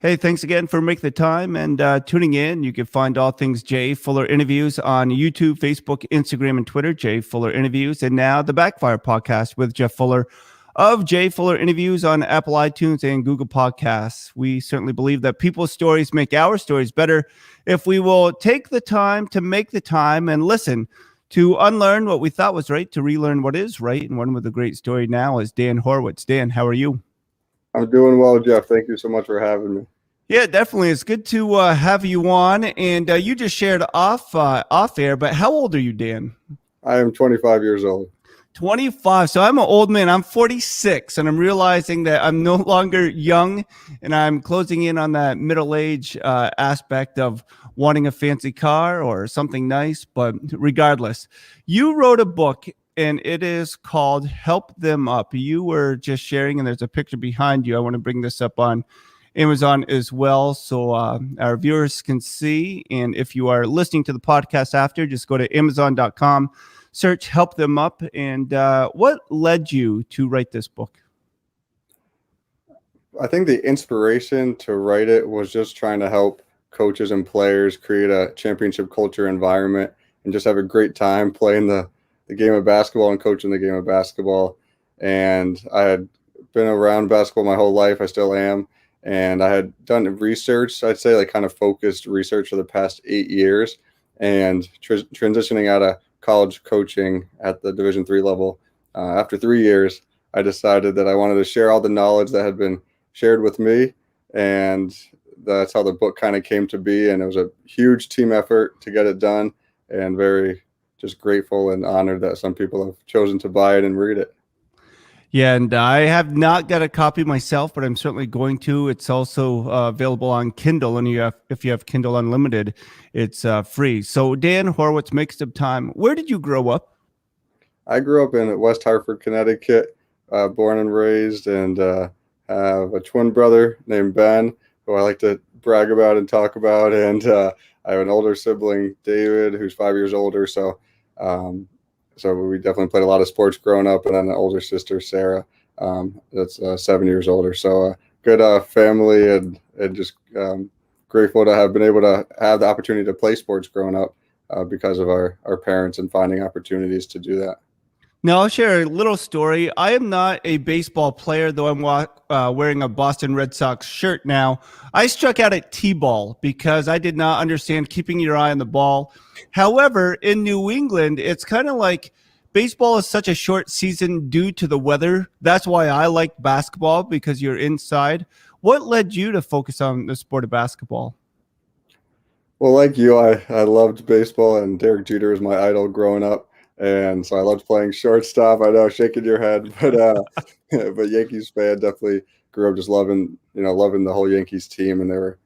Hey, thanks again for making the time and tuning in. You can find all things Jay Fuller Interviews on YouTube, Facebook, Instagram, and Twitter, Jay Fuller Interviews, and now the Backfire Podcast with Jeff Fuller of Jay Fuller Interviews on Apple iTunes and Google Podcasts. We certainly believe that people's stories make our stories better if we will take the time to make the time and listen to unlearn what we thought was right, to relearn what is right. And one with a great story now is Dan Horwitz. Dan, how are you? I'm doing well, Jeff. Thank you so much for having me. Yeah, definitely. It's good to have you on. And you just shared off air, but how old are you, Dan? I am 25 years old. 25. So I'm an old man. I'm 46, and I'm realizing that I'm no longer young, and I'm closing in on that middle age aspect of wanting a fancy car or something nice. But regardless, you wrote a book, and it is called Help Them Up. You were just sharing, and there's a picture behind you. I want to bring this up on Amazon as well, so our viewers can see. And if you are listening to the podcast after, just go to Amazon.com, search Help Them Up. And what led you to write this book? I think the inspiration to write it was just trying to help coaches and players create a championship culture environment and just have a great time playing the game of basketball and coaching the game of basketball. And I had been around basketball my whole life. I still am. And I had done research, I'd say like kind of focused research for the past 8 years, and transitioning out of college coaching at the Division III level. After 3 years, I decided that I wanted to share all the knowledge that had been shared with me. And that's how the book kind of came to be. And it was a huge team effort to get it done, and very just grateful and honored that some people have chosen to buy it and read it. Yeah, and I have not got a copy myself, but I'm certainly going to. It's also available on Kindle, and if you have Kindle Unlimited, it's free. So Dan Horwitz, makes some time. Where did you grow up? I grew up in West Hartford, Connecticut, born and raised, and have a twin brother named Ben, who I like to brag about and talk about. And I have an older sibling, David, who's 5 years older. So we definitely played a lot of sports growing up, and then an older sister, Sarah, that's 7 years older. So good family, and just grateful to have been able to have the opportunity to play sports growing up because of our parents and finding opportunities to do that. Now, I'll share a little story. I am not a baseball player, though I'm wearing a Boston Red Sox shirt now. I struck out at T-ball because I did not understand keeping your eye on the ball. However, in New England, it's kind of like baseball is such a short season due to the weather. That's why I like basketball, because you're inside. What led you to focus on the sport of basketball? Well, like you, I loved baseball, and Derek Jeter was my idol growing up. And so I loved playing shortstop. I know, shaking your head, but but Yankees fan, definitely grew up just loving the whole Yankees team, and they were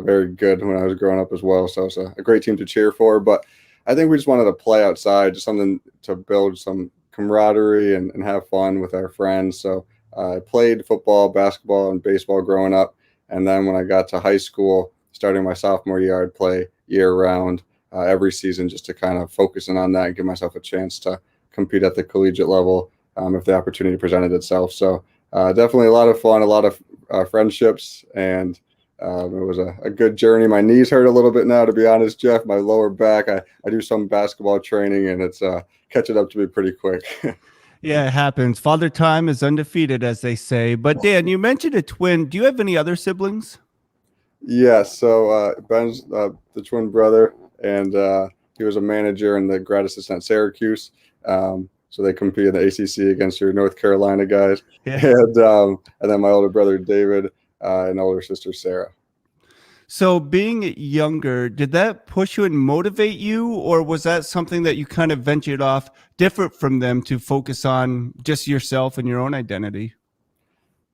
very good when I was growing up as well. So it's a great team to cheer for. But I think we just wanted to play outside, just something to build some camaraderie and have fun with our friends. So I played football, basketball, and baseball growing up. And then when I got to high school, starting my sophomore year, I'd play year round. Every season, just to kind of focus in on that and give myself a chance to compete at the collegiate level if the opportunity presented itself. So definitely a lot of fun, a lot of friendships, and it was a good journey. My knees hurt a little bit now, to be honest, Jeff. My lower back, I do some basketball training, and it's catching up to me pretty quick. Yeah, it happens. Father time is undefeated, as they say. But Dan, you mentioned a twin. Do you have any other siblings? Yeah, so Ben's the twin brother, and he was a manager and the grad assistant at Syracuse. So they compete in the ACC against your North Carolina guys. Yeah. And then my older brother, David, and older sister, Sarah. So being younger, did that push you and motivate you, or was that something that you kind of ventured off different from them to focus on just yourself and your own identity?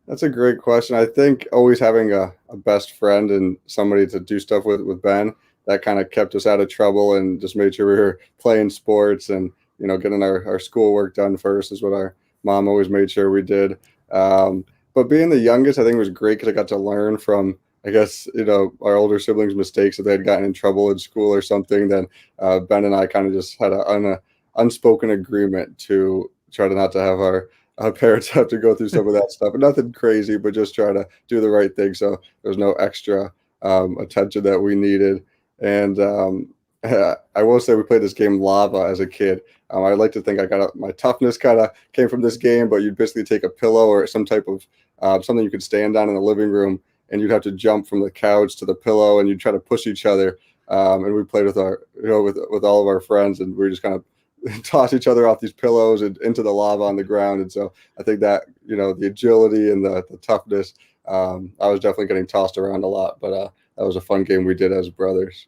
That's a great question. I think always having a best friend and somebody to do stuff with Ben, that kind of kept us out of trouble and just made sure we were playing sports and, getting our schoolwork done first is what our mom always made sure we did. But being the youngest, I think it was great because I got to learn from, I guess, our older siblings' mistakes. If they had gotten in trouble in school or something, then Ben and I kind of just had an unspoken agreement to try to not to have our parents have to go through some of that stuff, but nothing crazy, but just try to do the right thing. So there's no extra attention that we needed. And I will say we played this game Lava as a kid. I like to think my toughness kind of came from this game, but you'd basically take a pillow or some type of something you could stand on in the living room, and you'd have to jump from the couch to the pillow, and you'd try to push each other. And we played with with all of our friends, and we just kind of toss each other off these pillows and into the lava on the ground. And so I think that, the agility and the toughness, I was definitely getting tossed around a lot, but that was a fun game we did as brothers.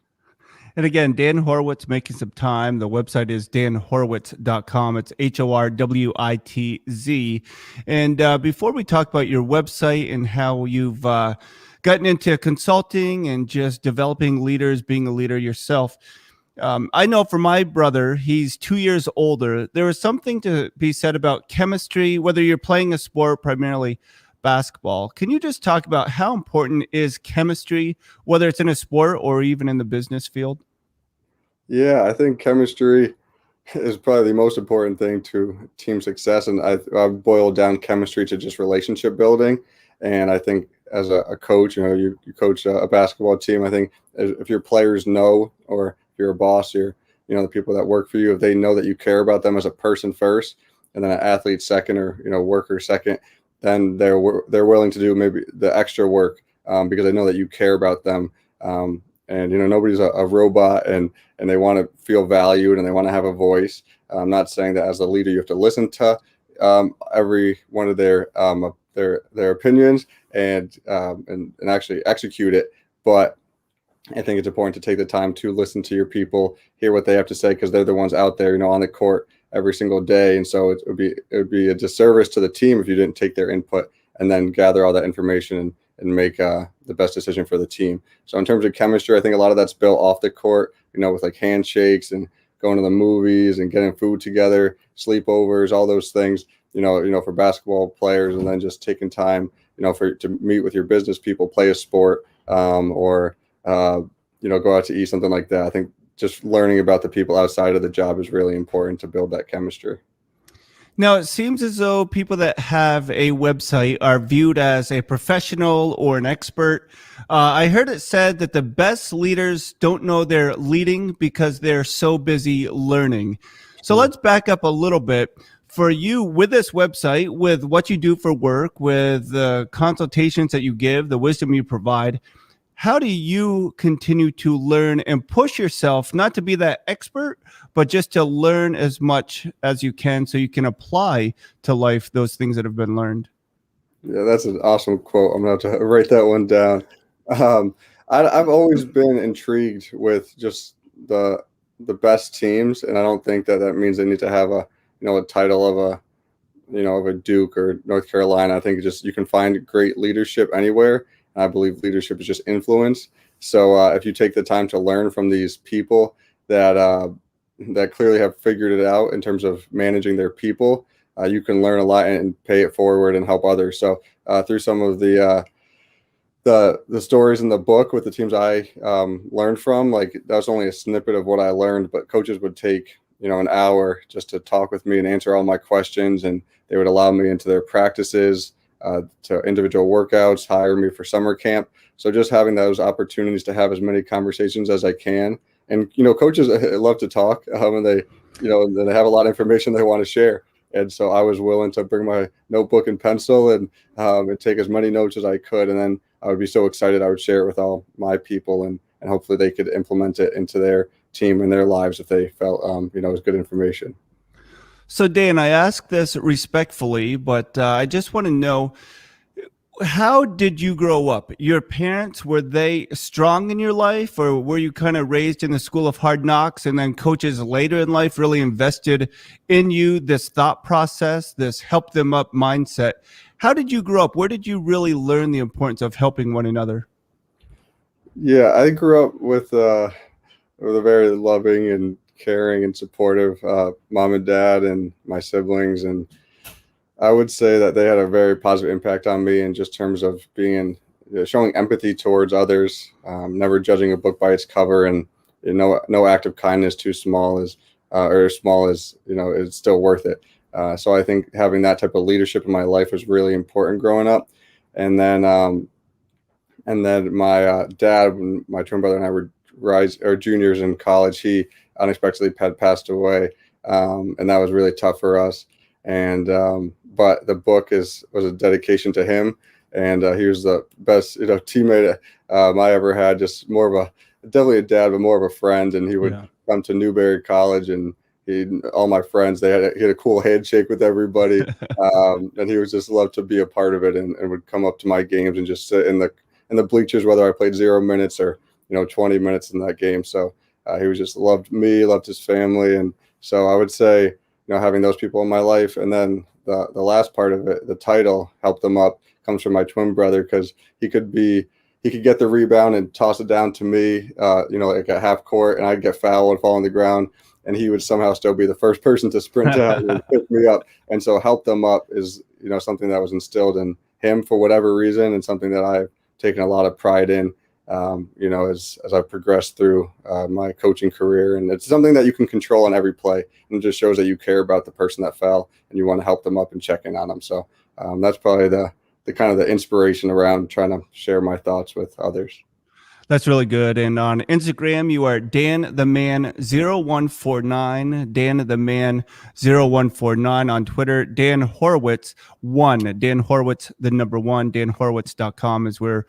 And again, Dan Horwitz making some time. The website is danhorwitz.com. It's HORWITZ. And before we talk about your website and how you've gotten into consulting and just developing leaders, being a leader yourself, I know for my brother, he's 2 years older. There is something to be said about chemistry, whether you're playing a sport, primarily basketball. Can you just talk about how important is chemistry, whether it's in a sport or even in the business field? Yeah, I think chemistry is probably the most important thing to team success. And I've boiled down chemistry to just relationship building. And I think as a coach, you coach a basketball team. I think if your players know, or if you're a boss, the people that work for you, if they know that you care about them as a person first, and then an athlete second, or, worker second, then they're willing to do maybe the extra work because they know that you care about them. And nobody's a robot, and they want to feel valued, and they want to have a voice. I'm not saying that as a leader you have to listen to every one of their opinions and actually execute it, but I think it's important to take the time to listen to your people, hear what they have to say, because they're the ones out there, on the court every single day. And so it would be a disservice to the team if you didn't take their input and then gather all that information and make the best decision for the team. So in terms of chemistry, I think a lot of that's built off the court, with like handshakes and going to the movies and getting food together, sleepovers, all those things, for basketball players, and then just taking time, to meet with your business people, play a sport, or go out to eat, something like that. I think just learning about the people outside of the job is really important to build that chemistry. Now, it seems as though people that have a website are viewed as a professional or an expert. I heard it said that the best leaders don't know they're leading because they're so busy learning. So let's back up a little bit. For you, with this website, with what you do for work, with the consultations that you give, the wisdom you provide, how do you continue to learn and push yourself, not to be that expert, but just to learn as much as you can so you can apply to life those things that have been learned? Yeah, that's an awesome quote. I'm going to have to write that one down. I've always been intrigued with just the best teams, and I don't think that means they need to have a title of a Duke or North Carolina. I think you can find great leadership anywhere. I believe leadership is just influence. So if you take the time to learn from these people that clearly have figured it out in terms of managing their people, you can learn a lot and pay it forward and help others. So through some of the stories in the book with the teams I learned from, like that was only a snippet of what I learned, but coaches would take an hour just to talk with me and answer all my questions, and they would allow me into their practices, to individual workouts, hire me for summer camp. So just having those opportunities to have as many conversations as I can. And, coaches love to talk, and they have a lot of information they want to share. And so I was willing to bring my notebook and pencil and take as many notes as I could. And then I would be so excited I would share it with all my people, and hopefully they could implement it into their team and their lives if they felt, it was good information. So, Dan, I ask this respectfully, but I just want to know, how did you grow up? Your parents, were they strong in your life, or were you kind of raised in the school of hard knocks, and then coaches later in life really invested in you, this thought process, this help them up mindset? How did you grow up? Where did you really learn the importance of helping one another? Yeah, I grew up with a very loving and caring and supportive mom and dad and my siblings, and I would say that they had a very positive impact on me in just terms of being showing empathy towards others, never judging a book by its cover, and no act of kindness too small as or as small as it's still worth it. So I think having that type of leadership in my life was really important growing up. And then my dad, when my twin brother and I were juniors in college, he unexpectedly had passed away, and that was really tough for us. And but the book was a dedication to him, and he was the best teammate I ever had. Just more of definitely a dad, but more of a friend. And he would come to Newberry College, and all my friends, he had a cool handshake with everybody, and he was just loved to be a part of it, and would come up to my games and just sit in the bleachers, whether I played 0 minutes or 20 minutes in that game. So he was just loved me, loved his family, and so I would say having those people in my life, and then the last part of it, the title helped them up, comes from my twin brother, because he could get the rebound and toss it down to me, like at half court, and I'd get fouled and fall on the ground, and he would somehow still be the first person to sprint out and pick me up. And so help them up is something that was instilled in him for whatever reason, and something that I've taken a lot of pride in, as I've progressed through my coaching career. And it's something that you can control on every play, and it just shows that you care about the person that fell and you want to help them up and check in on them. So that's probably the kind of the inspiration around trying to share my thoughts with others. That's really good. And on Instagram, you are Dan the Man 0149, Dan the Man 0149. On Twitter, Dan Horwitz 1, Dan Horwitz, the number 1, danhorwitz.com is where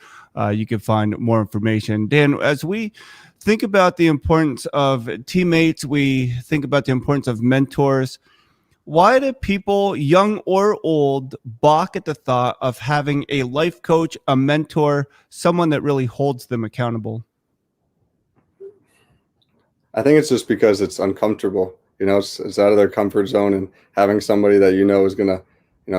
you can find more information. Dan, as we think about the importance of teammates, we think about the importance of mentors. Why do people, young or old, balk at the thought of having a life coach, a mentor, someone that really holds them accountable? I think it's just because it's uncomfortable. It's out of their comfort zone, and having somebody that is going to,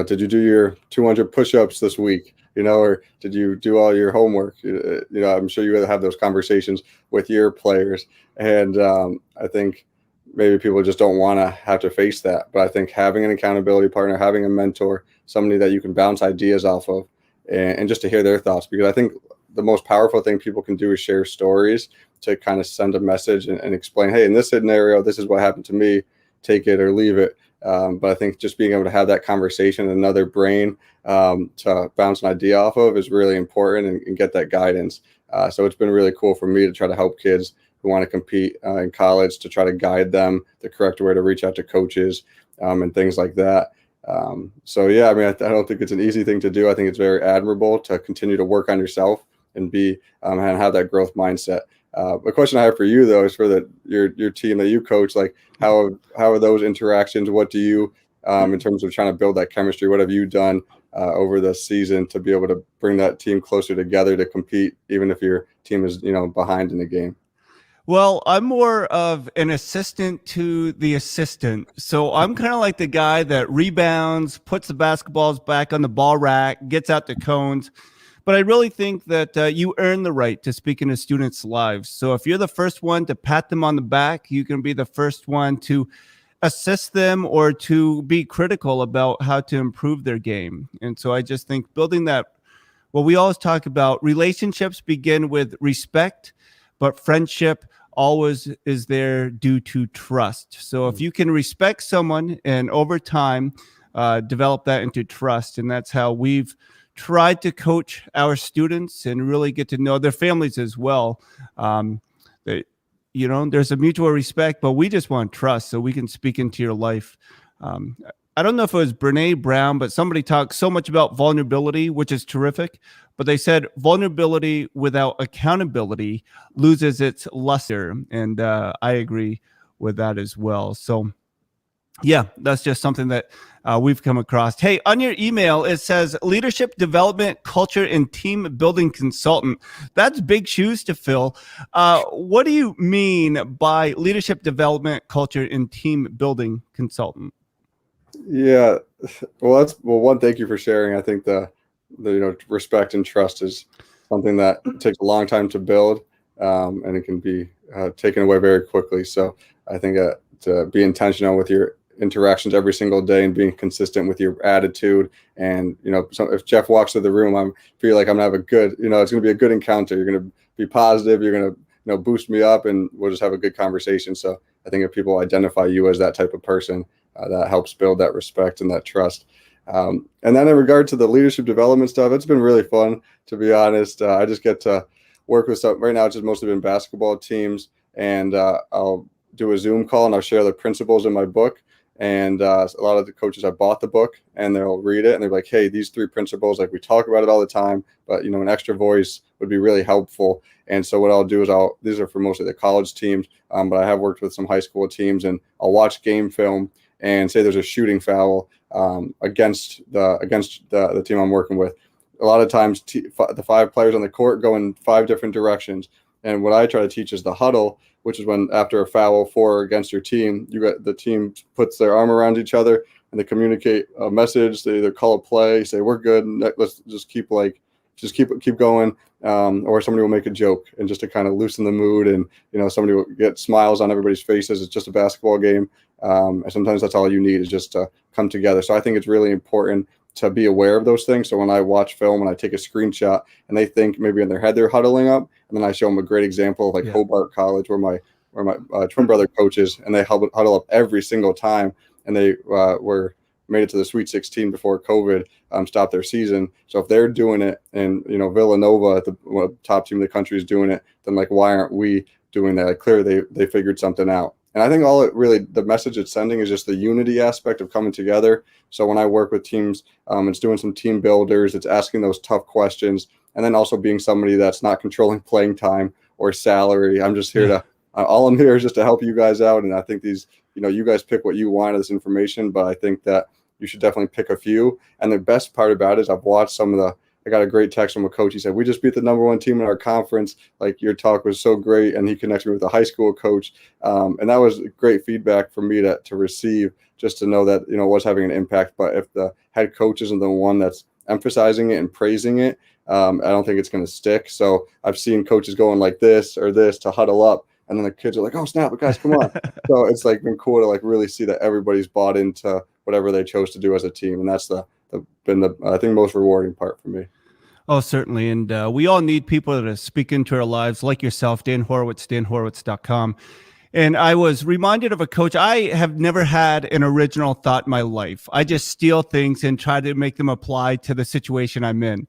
did you do your 200 push-ups this week? Or did you do all your homework? I'm sure you have those conversations with your players. And I think maybe people just don't want to have to face that. But I think having an accountability partner, having a mentor, somebody that you can bounce ideas off of, and just to hear their thoughts, because I think the most powerful thing people can do is share stories to kind of send a message and explain, hey, in this scenario, this is what happened to me, take it or leave it. But I think just being able to have that conversation, another brain to bounce an idea off of, is really important, and get that guidance. So it's been really cool for me to try to help kids who want to compete in college, to try to guide them the correct way to reach out to coaches and things like that. So yeah, I mean, I don't think it's an easy thing to do. I think it's very admirable to continue to work on yourself and and have that growth mindset. The question I have for you, though, is for your team that you coach. Like, how are those interactions? What do you, in terms of trying to build that chemistry, what have you done over the season to be able to bring that team closer together to compete, even if your team is behind in the game? Well, I'm more of an assistant to the assistant. So I'm kind of like the guy that rebounds, puts the basketballs back on the ball rack, gets out the cones. But I really think that you earn the right to speak into students' lives. So if you're the first one to pat them on the back, you can be the first one to assist them or to be critical about how to improve their game. And so I just think building that, well, we always talk about relationships begin with respect, but friendship always is there due to trust. So if you can respect someone and over time develop that into trust, and that's how we've tried to coach our students and really get to know their families as well. There's a mutual respect, but we just want trust so we can speak into your life. I don't know if it was Brene Brown, but somebody talked so much about vulnerability, which is terrific. But they said vulnerability without accountability loses its luster. And I agree with that as well. So, yeah, that's just something that we've come across. Hey, on your email, it says leadership development, culture, and team building consultant. That's big shoes to fill. What do you mean by leadership development, culture, and team building consultant? Yeah, well, one, thank you for sharing. I think the respect and trust is something that takes a long time to build, and it can be taken away very quickly. So I think to be intentional with your interactions every single day and being consistent with your attitude, and if Jeff walks through the room, I feel like I'm gonna have a good, it's gonna be a good encounter. You're gonna be positive. You're gonna boost me up, and we'll just have a good conversation. So I think if people identify you as that type of person, that helps build that respect and that trust. And then in regard to the leadership development stuff, it's been really fun, to be honest. I just get to work with some right now. It's just mostly been basketball teams, and I'll do a Zoom call and I'll share the principles in my book. And a lot of the coaches have bought the book and they'll read it and they're like, hey, these 3 principles, like we talk about it all the time, but an extra voice would be really helpful. And so what I'll do is these are for mostly the college teams, but I have worked with some high school teams, and I'll watch game film and say there's a shooting foul against the team I'm working with. A lot of times the 5 players on the court go in 5 different directions. And what I try to teach is the huddle, which is when after a foul for or against your team, the team puts their arm around each other and they communicate a message. They either call a play, say we're good, let's just keep going, or somebody will make a joke, and just to kind of loosen the mood, and somebody will get smiles on everybody's faces. It's just a basketball game, and sometimes that's all you need is just to come together. So I think it's really important to be aware of those things. So when I watch film and I take a screenshot and they think maybe in their head they're huddling up, and then I show them a great example of like Hobart College, where my twin brother coaches, and they huddle up every single time, and they made it to the Sweet 16 before COVID stopped their season. So if they're doing it, and Villanova, the top team in the country, is doing it, then like why aren't we doing that? Like clearly they figured something out. And I think the message it's sending is just the unity aspect of coming together. So when I work with teams, it's doing some team builders, it's asking those tough questions, and then also being somebody that's not controlling playing time or salary. I'm just here all I'm here is just to help you guys out. And I think you guys pick what you want of this information, but I think that you should definitely pick a few. And the best part about it is I've watched I got a great text from a coach. He said, we just beat the #1 team in our conference. Like, your talk was so great. And he connected me with a high school coach. And that was great feedback for me to receive, just to know that, it was having an impact. But if the head coach isn't the one that's emphasizing it and praising it, I don't think it's going to stick. So I've seen coaches going like this or this to huddle up, and then the kids are like, oh snap, guys, come on. So it's like been cool to like really see that everybody's bought into whatever they chose to do as a team. And that's been the I think most rewarding part for me. Oh, certainly. And we all need people to speak into our lives, like yourself, Dan Horwitz, danhorwitz.com. And I was reminded of a coach. I have never had an original thought in my life. I just steal things and try to make them apply to the situation I'm in.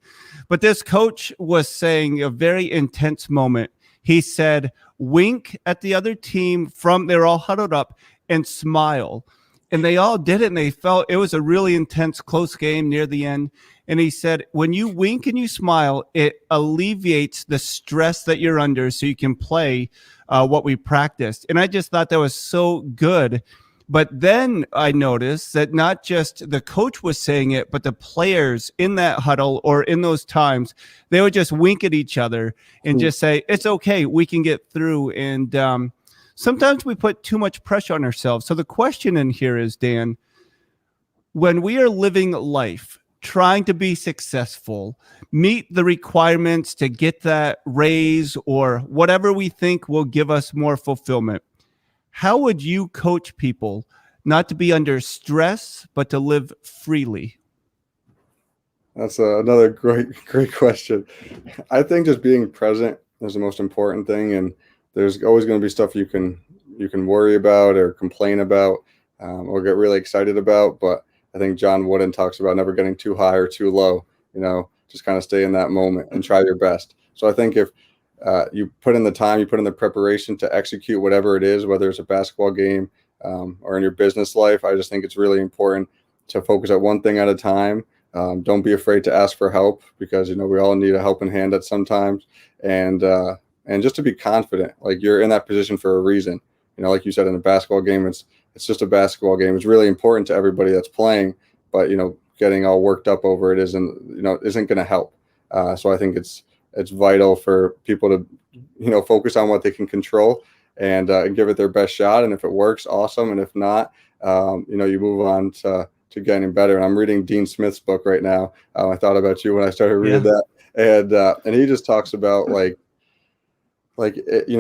But this coach was saying a very intense moment. He said, wink at the other team they're all huddled up, and smile. And they all did it, and they felt it was a really intense, close game near the end. And he said, when you wink and you smile, it alleviates the stress that you're under so you can play what we practiced. And I just thought that was so good. But then I noticed that not just the coach was saying it, but the players in that huddle or in those times, they would just wink at each other and just say, it's okay, we can get through. And sometimes we put too much pressure on ourselves. So the question in here is, Dan, when we are living life, trying to be successful, meet the requirements to get that raise or whatever we think will give us more fulfillment, how would you coach people not to be under stress, but to live freely? That's another great question. I think just being present is the most important thing. And there's always going to be stuff you can worry about or complain about or get really excited about. But I think John Wooden talks about never getting too high or too low, just kind of stay in that moment and try your best. So I think if you put in the time, you put in the preparation to execute whatever it is, whether it's a basketball game or in your business life, I just think it's really important to focus at one thing at a time. Don't be afraid to ask for help, because, we all need a helping hand at sometimes. And just to be confident, like you're in that position for a reason. Like you said, in a basketball game, it's just a basketball game. It's really important to everybody that's playing, but, getting all worked up over it isn't going to help. So I think it's vital for people to, focus on what they can control and give it their best shot. And if it works, awesome. And if not, you move on to getting better. And I'm reading Dean Smith's book right now. I thought about you when I started reading that. And he just talks about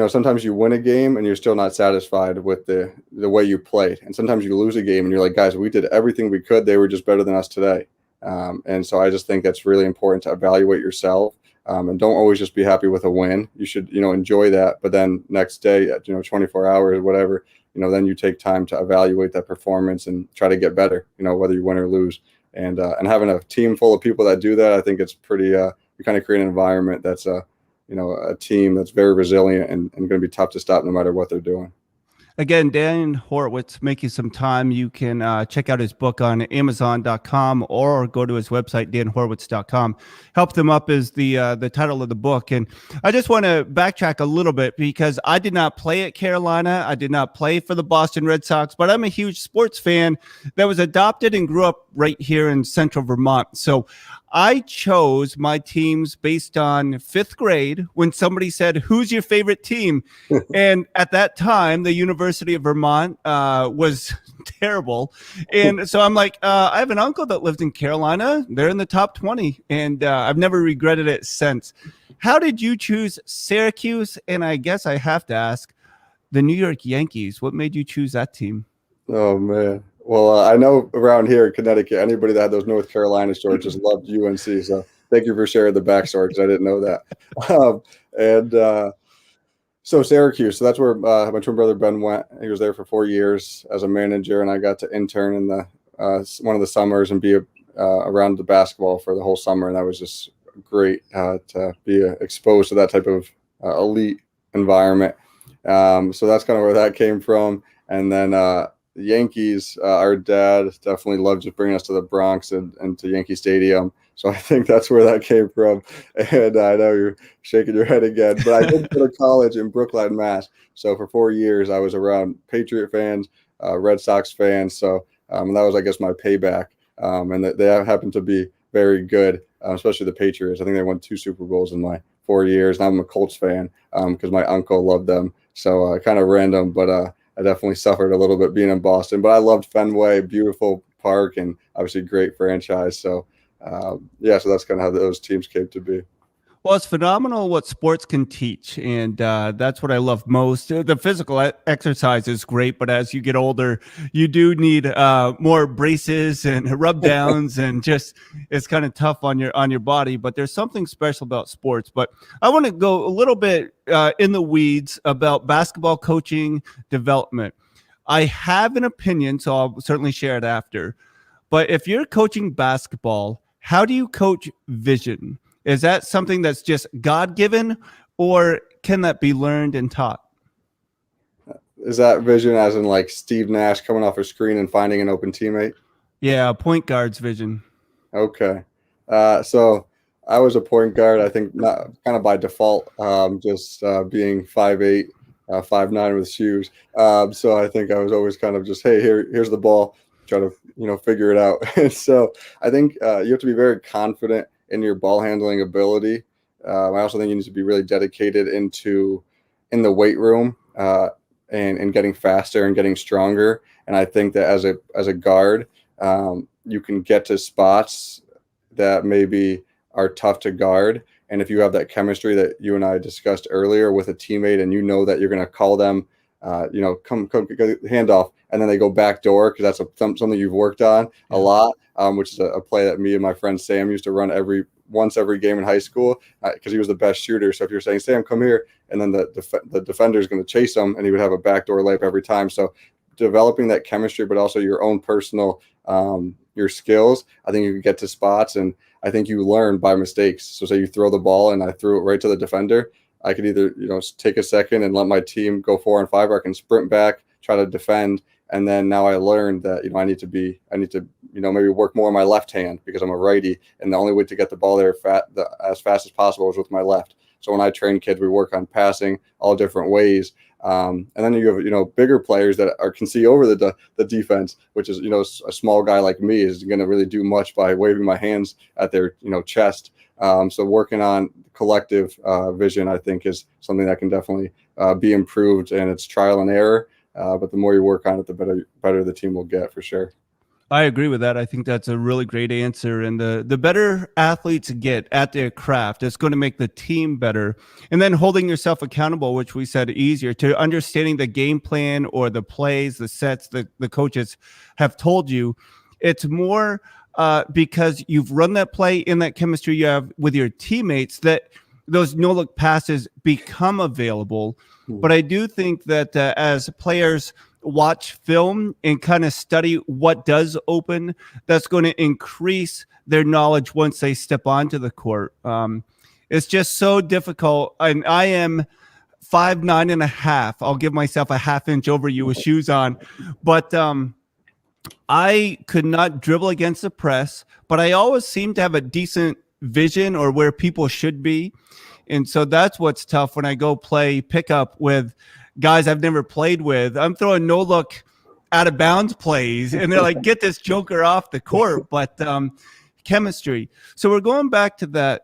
sometimes you win a game and you're still not satisfied with the way you played. And sometimes you lose a game and you're like, guys, we did everything we could. They were just better than us today. And so I just think that's really important to evaluate yourself and don't always just be happy with a win. You should, enjoy that. But then next day, 24 hours, whatever, then you take time to evaluate that performance and try to get better, whether you win or lose. And having a team full of people that do that, I think it's pretty, you kind of create an environment that's a team that's very resilient and going to be tough to stop no matter what they're doing. Again, Dan Horwitz, make you some time. You can check out his book on Amazon.com or go to his website, danhorwitz.com. Help Them Up is the title of the book. And I just want to backtrack a little bit because I did not play at Carolina. I did not play for the Boston Red Sox, but I'm a huge sports fan that was adopted and grew up right here in central Vermont. So I chose my teams based on fifth grade when somebody said, "Who's your favorite team?" And at that time, the University of Vermont was terrible. And so I'm like, I have an uncle that lived in Carolina. They're in the top 20. And I've never regretted it since. How did you choose Syracuse? And I guess I have to ask, the New York Yankees. What made you choose that team? Oh, man. Well, I know around here in Connecticut, anybody that had those North Carolina shorts just loved UNC. So thank you for sharing the backstory because I didn't know that. So Syracuse, so that's where my twin brother Ben went. He was there for 4 years as a manager, and I got to intern in the one of the summers and be around the basketball for the whole summer. And that was just great to be exposed to that type of elite environment. So that's kind of where that came from. And then the Yankees, our dad definitely loved just bringing us to the Bronx and to Yankee Stadium. So I think that's where that came from. And I know you're shaking your head again, but I did go to college in Brookline, Mass. So for 4 years, I was around Patriot fans, Red Sox fans. So that was, I guess, my payback. And they happened to be very good, especially the Patriots. I think they won 2 Super Bowls in my 4 years. And I'm a Colts fan because my uncle loved them. So kind of random, but I definitely suffered a little bit being in Boston. But I loved Fenway, beautiful park, and obviously great franchise. So so that's kind of how those teams came to be. Well, it's phenomenal what sports can teach, and that's what I love most. The physical exercise is great, but as you get older, you do need more braces and rub downs, and just it's kind of tough on your body. But there's something special about sports. But I want to go a little bit in the weeds about basketball coaching development. I have an opinion, so I'll certainly share it after. But if you're coaching basketball, how do you coach vision? Is that something that's just God-given, or can that be learned and taught? Is that vision as in like Steve Nash coming off a screen and finding an open teammate? Yeah, point guard's vision. Okay. So I was a point guard, I think not kind of by default, just being 5'8", 5'9" with shoes. So I think I was always kind of just, hey, here's the ball, try to, figure it out. And so I think you have to be very confident in your ball handling ability. I also think you need to be really dedicated in the weight room and getting faster and getting stronger. And I think that as a guard, you can get to spots that maybe are tough to guard. And if you have that chemistry that you and I discussed earlier with a teammate, and that you're going to call them, come hand off, and then they go back door because that's something you've worked on a lot, which is a play that me and my friend Sam used to run once every game in high school because he was the best shooter. So if you're saying, Sam, come here, and then the defender is going to chase him, and he would have a backdoor layup every time. So developing that chemistry, but also your own personal your skills, I think you can get to spots, and I think you learn by mistakes. So say you throw the ball and I threw it right to the defender, I could either take a second and let my team go 4 and 5, or I can sprint back, try to defend. And then now I learned that, I need to maybe work more on my left hand because I'm a righty. And the only way to get the ball there as fast as possible is with my left. So when I train kids, we work on passing all different ways. And then you have, bigger players that can see over the defense, which is, a small guy like me is going to really do much by waving my hands at their, chest. So working on collective vision, I think, is something that can definitely be improved, and it's trial and error. But the more you work on it, the better the team will get, for sure. I agree with that. I think that's a really great answer. And the better athletes get at their craft, it's going to make the team better. And then holding yourself accountable, which we said easier, to understanding the game plan or the plays, the sets the coaches have told you. It's more because you've run that play in that chemistry you have with your teammates that those no-look passes become available. But I do think that as players watch film and kind of study what does open, that's going to increase their knowledge once they step onto the court. It's just so difficult. And I am 5'9.5". I'll give myself a half inch over you with shoes on. But I could not dribble against the press, but I always seem to have a decent vision or where people should be. And so that's what's tough when I go play pickup with guys I've never played with. I'm throwing no look out of bounds plays and they're like, get this joker off the court. But chemistry. So we're going back to that.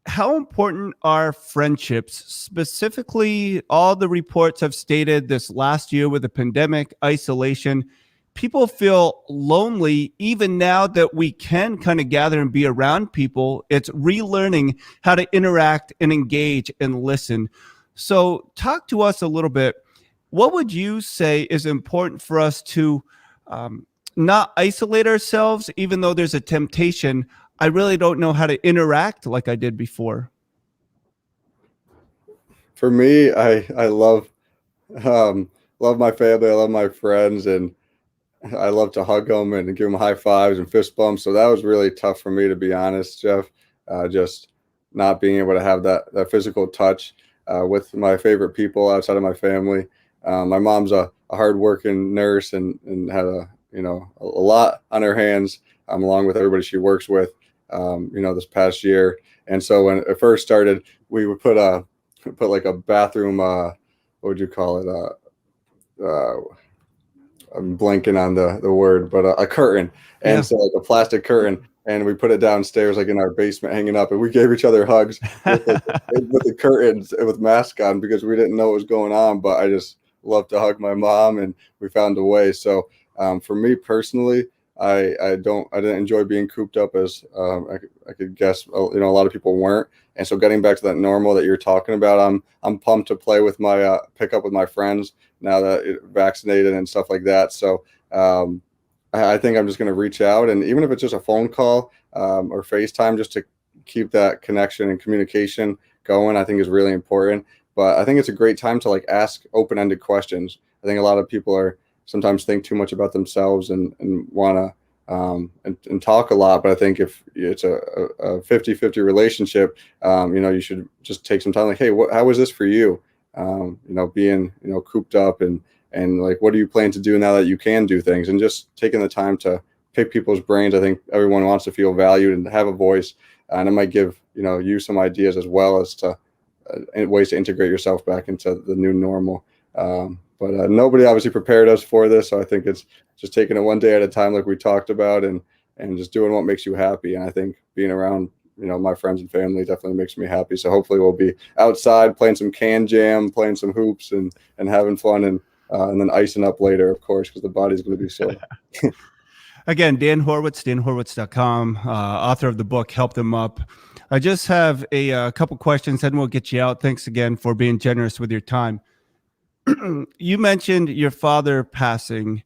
How important are friendships? Specifically, all the reports have stated this last year with the pandemic, isolation, people feel lonely even now that we can kind of gather and be around people. It's relearning how to interact and engage and listen. So talk to us a little bit. What would you say is important for us to not isolate ourselves, even though there's a temptation? I really don't know how to interact like I did before. For me, I love my family. I love my friends, and I love to hug them and give them high fives and fist bumps. So that was really tough for me, to be honest, Jeff. Just not being able to have that physical touch with my favorite people outside of my family. My mom's a hardworking nurse and had a lot on her hands, along with everybody she works with, this past year. And so when it first started, we would put like a bathroom, what would you call it? I'm blanking on the word, but a curtain. And so like a plastic curtain, and we put it downstairs, like in our basement, hanging up, and we gave each other hugs with the curtains with masks on because we didn't know what was going on. But I just love to hug my mom, and we found a way. So for me personally, I didn't enjoy being cooped up as I could guess, a lot of people weren't. And so getting back to that normal that you're talking about, I'm pumped to play with my pick up with my friends now that it's vaccinated and stuff like that. So I think I'm just going to reach out, and even if it's just a phone call or FaceTime, just to keep that connection and communication going, I think is really important. But I think it's a great time to like ask open-ended questions. I think a lot of people are sometimes think too much about themselves and want to and talk a lot. But I think if it's a 50-50 relationship, you should just take some time, like, hey, how was this for you? Being, cooped up and like, what are you planning to do now that you can do things, and just taking the time to pick people's brains. I think everyone wants to feel valued and have a voice, and it might give, you some ideas as well as to ways to integrate yourself back into the new normal. But nobody obviously prepared us for this. So I think it's just taking it one day at a time, like we talked about, and just doing what makes you happy. And I think being around, my friends and family definitely makes me happy. So hopefully we'll be outside playing some can jam, playing some hoops and having fun, and then icing up later, of course, because the body's going to be sore. Again, Dan Horwitz, danhorwitz.com, author of the book, Help Them Up. I just have a couple questions, and we'll get you out. Thanks again for being generous with your time. You mentioned your father passing.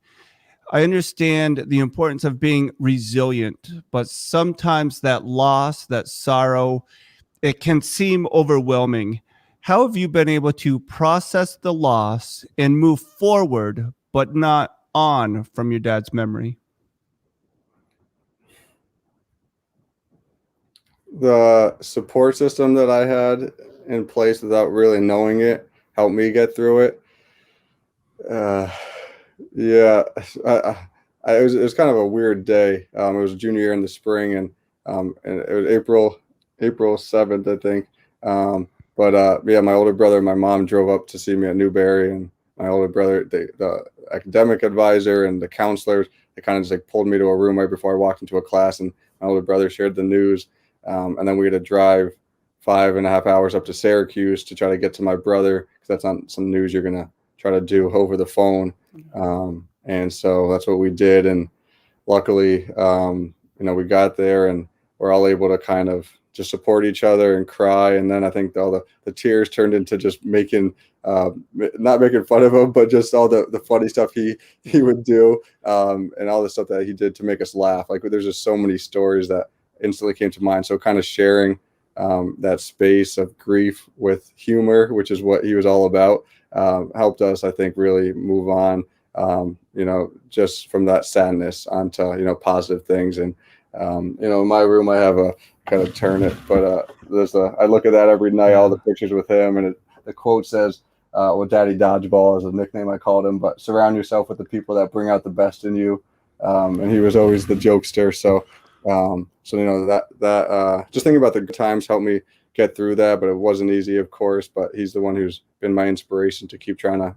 I understand the importance of being resilient, but sometimes that loss, that sorrow, it can seem overwhelming. How have you been able to process the loss and move forward, but not on from your dad's memory? The support system that I had in place without really knowing it helped me get through it. It was kind of a weird day. It was junior year in the spring, and it was April 7th, I think. My older brother and my mom drove up to see me at Newberry, and my older brother, the academic advisor and the counselors, they kind of just like pulled me to a room right before I walked into a class, and my older brother shared the news. And then we had to drive 5.5 hours up to Syracuse to try to get to my brother, because that's not some news you're going to try to do over the phone. And so that's what we did. And luckily, we got there, and we're all able to kind of just support each other and cry. And then I think all the tears turned into just not making fun of him, but just all the funny stuff he would do, and all the stuff that he did to make us laugh. Like there's just so many stories that instantly came to mind. So kind of sharing that space of grief with humor, which is what he was all about, helped us, I think, really move on, just from that sadness onto, positive things. And, in my room, I have a kind of turn it, but I look at that every night, all the pictures with him. And the quote says, Daddy Dodgeball is a nickname I called him, but surround yourself with the people that bring out the best in you. And he was always the jokester. So that just thinking about the good times helped me get through that, but it wasn't easy, of course. But he's the one who's been my inspiration to keep trying to,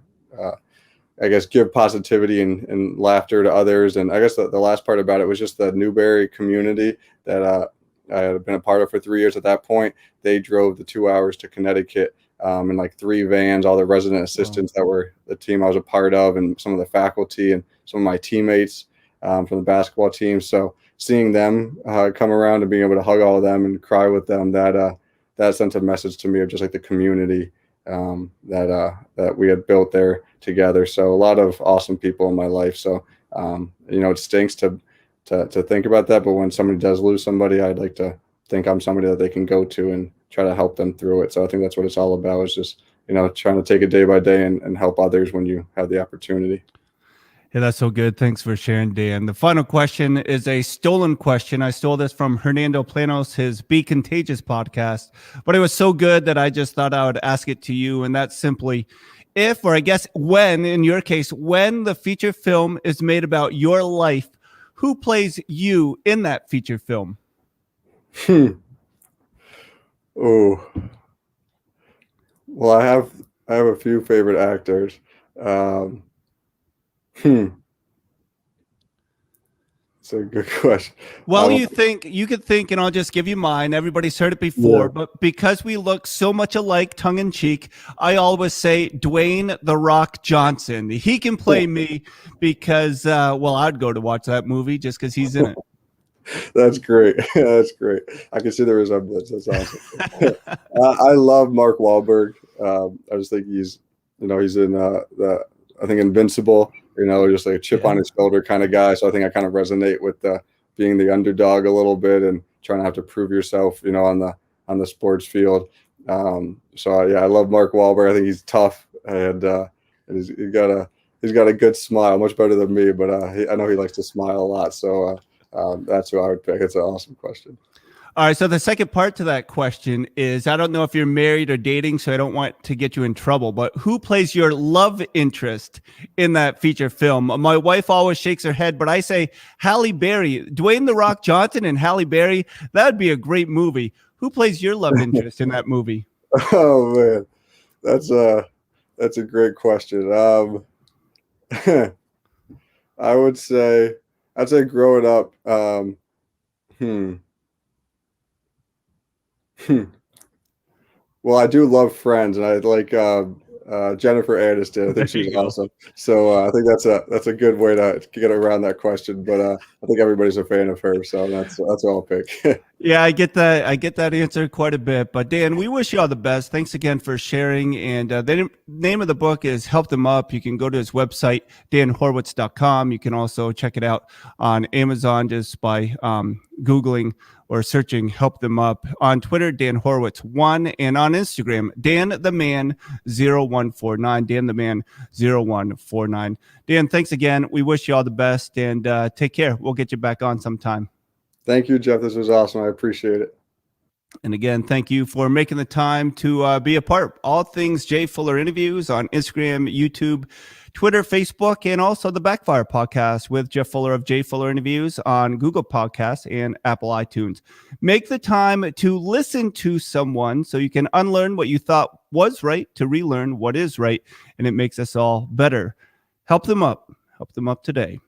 give positivity and laughter to others. And I guess the last part about it was just the Newberry community that I had been a part of for 3 years at that point. They drove the 2 hours to Connecticut in like 3 vans, all the resident assistants that were the team I was a part of, and some of the faculty and some of my teammates from the basketball team. So seeing them come around and being able to hug all of them and cry with them, that sent a message to me of just like the community that we had built there together. So a lot of awesome people in my life. So it stinks to think about that, but when somebody does lose somebody, I'd like to think I'm somebody that they can go to and try to help them through it. So I think that's what it's all about, is just trying to take it day by day and help others when you have the opportunity. Yeah, that's so good. Thanks for sharing, Dan. The final question is a stolen question. I stole this from Hernando Planos, his Be Contagious podcast, but it was so good that I just thought I would ask it to you. And that's simply, if, or I guess when, in your case, when the feature film is made about your life, who plays you in that feature film? Oh, well, I have a few favorite actors. It's a good question. Well, you could think, and I'll just give you mine. Everybody's heard it before, but because we look so much alike, tongue in cheek, I always say Dwayne "The Rock" Johnson. He can play me because, I'd go to watch that movie just because he's in it. That's great. That's great. I can see the resemblance. That's awesome. I love Mark Wahlberg. I just think he's in I think Invincible. Just like a chip on his shoulder kind of guy. So I think I kind of resonate with being the underdog a little bit and trying to have to prove yourself, on the sports field. I love Mark Wahlberg. I think he's tough, and he's got a good smile, much better than me. But I know he likes to smile a lot. So that's who I would pick. It's an awesome question. All right. So the second part to that question is, I don't know if you're married or dating, so I don't want to get you in trouble, but who plays your love interest in that feature film? My wife always shakes her head, but I say Halle Berry. Dwayne "The Rock" Johnson and Halle Berry, that would be a great movie. Who plays your love interest in that movie? Oh, man. That's a great question. I'd say growing up, well, I do love Friends, and I like Jennifer Aniston. I think she's awesome. So I think that's a good way to get around that question. But I think everybody's a fan of her, so that's what I'll pick. Yeah, I get that answer quite a bit. But Dan, we wish you all the best. Thanks again for sharing. And the name of the book is Help Them Up. You can go to his website, danhorwitz.com. You can also check it out on Amazon just by Googling or searching Help Them Up. On Twitter, Dan Horwitz 1, and on Instagram, Dan the Man 0149, Dan the Man 0149. Dan, thanks again. We wish you all the best, and take care. We'll get you back on sometime. Thank you, Jeff. This was awesome. I appreciate it. And again, thank you for making the time to be a part. All things Jay Fuller Interviews on Instagram, YouTube, Twitter, Facebook, and also the Backfire podcast with Jeff Fuller of Jay Fuller Interviews on Google Podcasts and Apple iTunes. Make the time to listen to someone so you can unlearn what you thought was right to relearn what is right, and it makes us all better. Help them up. Help them up today.